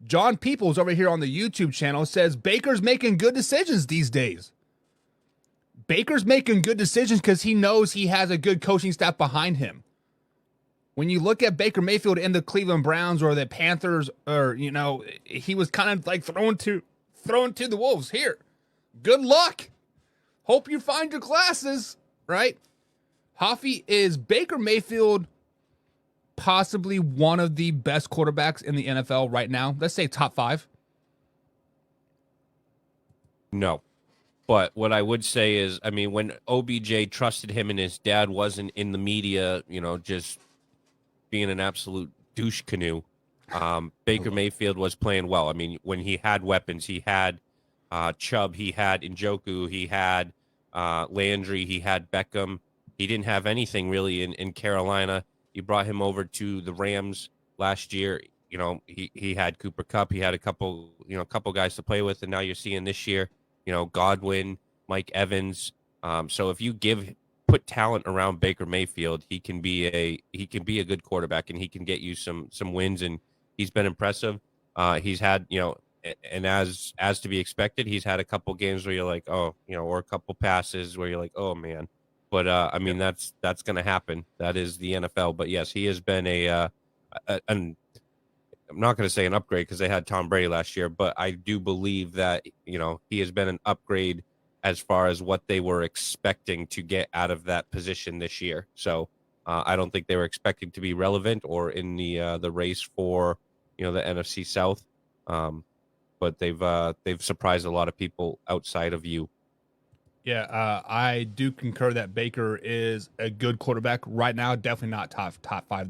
John Peoples over here on the YouTube channel says Baker's making good decisions these days. Baker's making good decisions because he knows he has a good coaching staff behind him. When you look at Baker Mayfield in the Cleveland Browns or the Panthers, or he was kind of like thrown to the wolves. Here, good luck. Hope you find your glasses, right? Hoffy, is Baker Mayfield possibly one of the best quarterbacks in the NFL right now? Let's say top 5. No. But what I would say is, I mean, when OBJ trusted him and his dad wasn't in the media, just being an absolute douche canoe, Baker Mayfield was playing well. I mean, when he had weapons, he had Chubb, he had Njoku, he had Landry, he had Beckham. He didn't have anything really in Carolina. You brought him over to the Rams last year. He had Cooper Kupp. He had a couple guys to play with, and now you're seeing this year, Godwin, Mike Evans. So if you put talent around Baker Mayfield, he can be a good quarterback, and he can get you some wins. And he's been impressive. He's had and as to be expected, he's had a couple games where you're like, oh, or a couple passes where you're like, oh man. But I mean, that's going to happen. That is the NFL. But yes, he has been I'm not going to say an upgrade because they had Tom Brady last year, but I do believe that he has been an upgrade as far as what they were expecting to get out of that position this year. So I don't think they were expecting to be relevant or in the race for the NFC South. But they've surprised a lot of people outside of you. Yeah, I do concur that Baker is a good quarterback right now. Definitely not top 5.